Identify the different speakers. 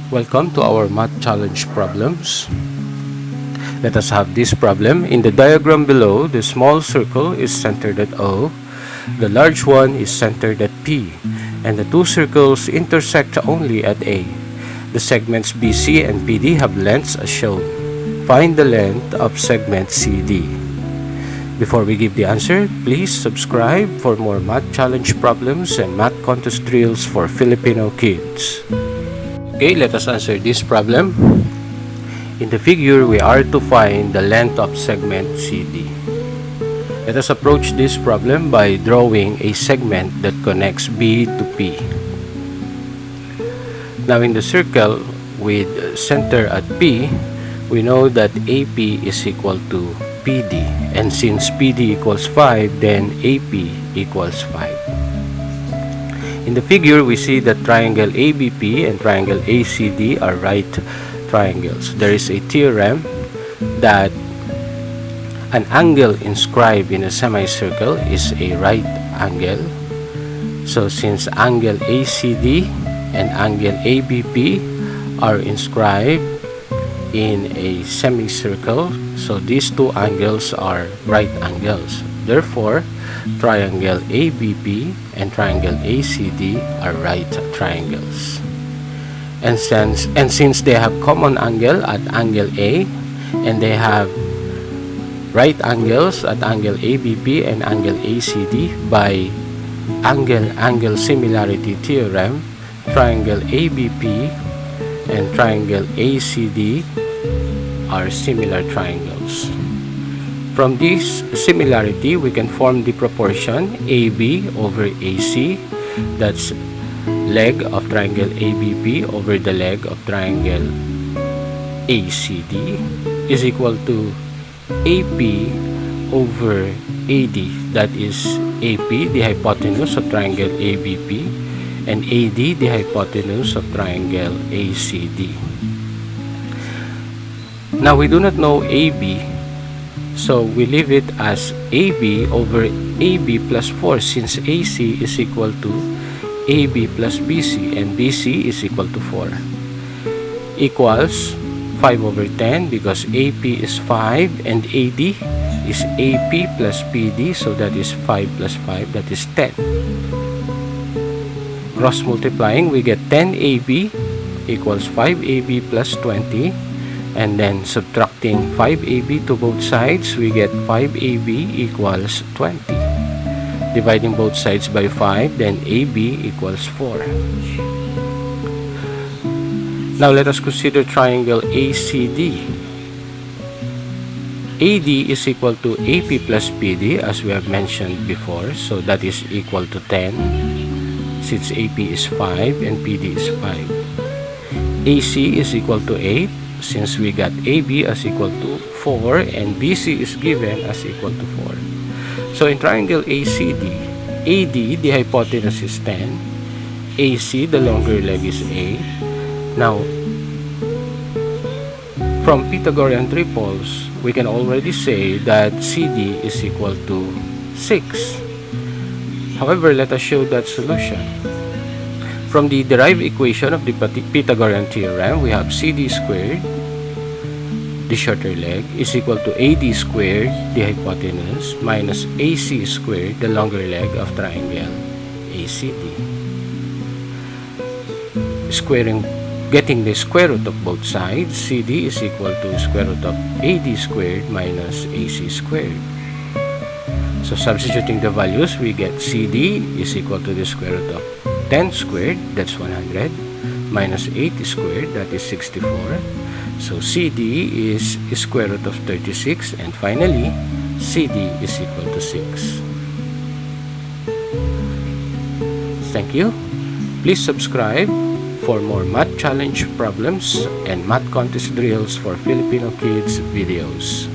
Speaker 1: Welcome to our math challenge problems. Let us have this problem. In the diagram below, the small circle is centered at O, the large one is centered at P, and the two circles intersect only at A. The segments BC and PD have lengths as shown. Find the length of segment CD. Before we give the answer, please subscribe for more math challenge problems and math contest drills for Filipino kids. Okay, let us answer this problem. In the figure, we are to find the length of segment CD. Let us approach this problem by drawing a segment that connects B to P. Now in the circle with center at P, we know that AP is equal to PD. And since PD equals 5, then AP equals 5. In the figure, we see that triangle ABP and triangle ACD are right triangles. There is a theorem that an angle inscribed in a semicircle is a right angle. So since angle ACD and angle ABP are inscribed in a semicircle, so these two angles are right angles. Therefore, triangle ABP and triangle ACD are right triangles. And since they have common angle at angle A, and they have right angles at angle ABP and angle ACD, by angle similarity theorem, triangle ABP and triangle ACD are similar triangles. From this similarity, we can form the proportion AB over AC. That's leg of triangle ABP over the leg of triangle ACD is equal to AP over AD. That is AP, the hypotenuse of triangle ABP, and AD, the hypotenuse of triangle ACD. Now we do not know AB, so we leave it as AB over AB plus 4, since AC is equal to AB plus BC and BC is equal to 4, equals 5 over 10, because AP is 5 and AD is AP plus PD, so that is 5 plus 5, that is 10. Cross multiplying, we get 10AB equals 5AB plus 20, and then subtracting 5AB to both sides, we get 5AB equals 20. Dividing both sides by 5, then AB equals 4. Now let us consider triangle ACD. AD is equal to AP plus PD, as we have mentioned before, so that is equal to 10, since AP is 5 and PD is 5. AC is equal to 8, since we got AB as equal to 4 and BC is given as equal to 4. So in triangle ACD, AD, the hypotenuse is 10, AC, the longer leg, is 8. Now, from Pythagorean triples, we can already say that CD is equal to 6. However, let us show that solution. From the derived equation of the Pythagorean theorem, we have CD squared, the shorter leg, is equal to AD squared, the hypotenuse, minus AC squared, the longer leg of triangle ACD. Getting the square root of both sides, CD is equal to square root of AD squared minus AC squared. So substituting the values, we get CD is equal to the square root of 10 squared, that's 100, minus 80 squared, that is 64. So CD is square root of 36, and finally CD is equal to 6. Thank you. Please subscribe for more math challenge problems and math contest drills for Filipino kids videos.